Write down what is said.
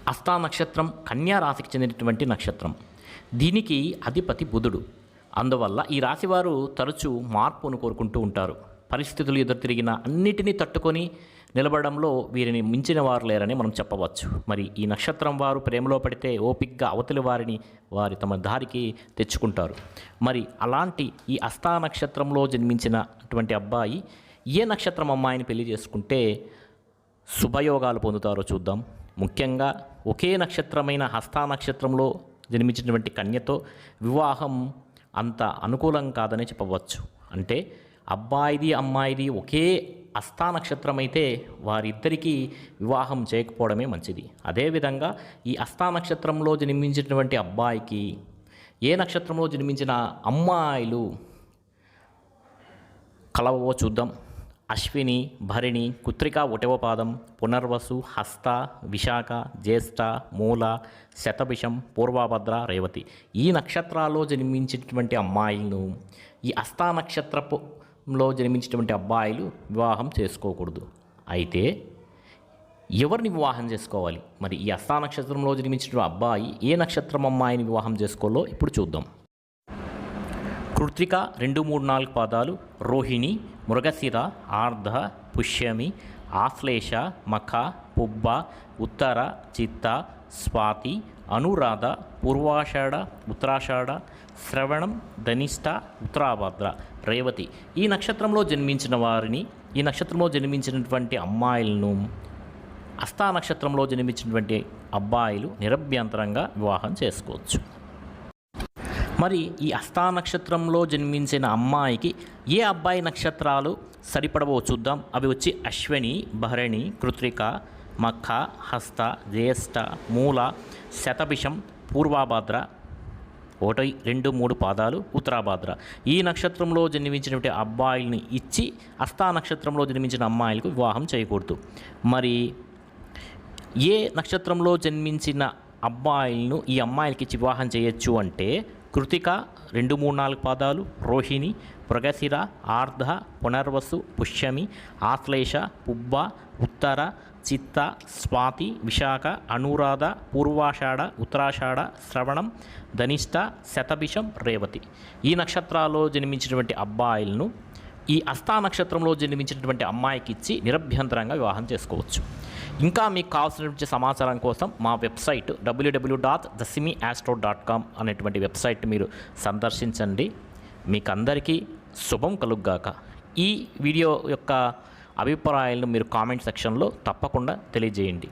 హస్తా నక్షత్రం కన్యా రాశికి చెందినటువంటి నక్షత్రం. దీనికి అధిపతి బుధుడు. అందువల్ల ఈ రాశివారు తరచూ మార్పును కోరుకుంటూ ఉంటారు. పరిస్థితులు ఎదురు తిరిగిన అన్నిటినీ తట్టుకొని నిలబడంలో వీరిని మించిన వారు లేరని మనం చెప్పవచ్చు. మరి ఈ నక్షత్రం వారు ప్రేమలో పడితే ఓపిక్గా అవతలి వారి తమ దారికి తెచ్చుకుంటారు. మరి అలాంటి ఈ హస్తా నక్షత్రంలో జన్మించినటువంటి అబ్బాయి ఏ నక్షత్రం అమ్మాయిని పెళ్లి చేసుకుంటే శుభయోగాలు పొందుతారో చూద్దాం. ముఖ్యంగా ఒకే నక్షత్రమైన హస్తా నక్షత్రంలో జన్మించినటువంటి కన్యతో వివాహం అంత అనుకూలం కాదని చెప్పవచ్చు. అంటే అబ్బాయిది అమ్మాయిది ఒకే హస్తా నక్షత్రం అయితే వారిద్దరికీ వివాహం చేయకపోవడమే మంచిది. అదేవిధంగా ఈ హస్తా నక్షత్రంలో జన్మించినటువంటి అబ్బాయికి ఏ నక్షత్రంలో జన్మించిన అమ్మాయిలు కలవవో చూద్దాం. అశ్విని, భరణి, కృత్తిక, ఒకటవ పాదం, పునర్వసు, హస్త, విశాఖ, జ్యేష్ఠ, మూల, శతభిషం, పూర్వభద్ర, రేవతి ఈ నక్షత్రాల్లో జన్మించినటువంటి అమ్మాయిలను ఈ హస్తా నక్షత్రంలో జన్మించినటువంటి అబ్బాయిలు వివాహం చేసుకోకూడదు. అయితే ఎవరిని వివాహం చేసుకోవాలి? మరి ఈ హస్తా నక్షత్రంలో జన్మించిన అబ్బాయి ఏ నక్షత్రం అమ్మాయిని వివాహం చేసుకోవాలో ఇప్పుడు చూద్దాం. కృత్తిక 2, 3, 4 పాదాలు, రోహిణి, మృగశిర, ఆర్ధ, పుష్యమి, ఆశ్లేష, మఖ, పుబ్బ, ఉత్తర, చిత్త, స్వాతి, అనురాధ, పూర్వాషాఢ, ఉత్తరాషాఢ, శ్రవణం, ధనిష్ట, ఉత్తరాభద్ర, రేవతి ఈ నక్షత్రంలో జన్మించిన వారిని ఈ నక్షత్రంలో జన్మించినటువంటి అమ్మాయిలను హస్తా నక్షత్రంలో జన్మించినటువంటి అబ్బాయిలు నిరభ్యంతరంగా వివాహం చేసుకోవచ్చు. మరి ఈ హస్తా నక్షత్రంలో జన్మించిన అమ్మాయికి ఏ అబ్బాయి నక్షత్రాలు సరిపడవో చూద్దాం. అవి వచ్చి అశ్విని, భరణి, కృత్తిక, మఖ, హస్త, జ్యేష్ఠ, మూల, శతభిషం, పూర్వభద్ర, 1, 2, 3 పాదాలు, ఉత్తరాభద్ర ఈ నక్షత్రంలో జన్మించినటువంటి అబ్బాయిల్ని ఇచ్చి హస్తా నక్షత్రంలో జన్మించిన అమ్మాయిలకు వివాహం చేయకూడదు. మరి ఏ నక్షత్రంలో జన్మించిన అబ్బాయిలను ఈ అమ్మాయిలకి ఇచ్చి వివాహం చేయొచ్చు అంటే కృత్తిక 2, 3, 4 పాదాలు, రోహిణి, మృగశిర, ఆర్ధ, పునర్వసు, పుష్యమి, ఆశ్లేష, పుబ్బ, ఉత్తర, చిత్త, స్వాతి, విశాఖ, అనురాధ, పూర్వాషాఢ, ఉత్తరాషాఢ, శ్రవణం, ధనిష్ట, శతభిషం, రేవతి ఈ నక్షత్రాల్లో జన్మించినటువంటి అబ్బాయిలను ఈ హస్తా నక్షత్రంలో జన్మించినటువంటి అమ్మాయికి ఇచ్చి నిరభ్యంతరంగా వివాహం చేసుకోవచ్చు. ఇంకా మీకు కావాల్సినటువంటి సమాచారం కోసం మా వెబ్సైట్ www.thesimiastro.com అనేటువంటి వెబ్సైట్ మీరు సందర్శించండి. మీకు అందరికీ శుభం కలుగ్గాక. ఈ వీడియో యొక్క అభిప్రాయాలను మీరు కామెంట్ సెక్షన్లో తప్పకుండా తెలియజేయండి.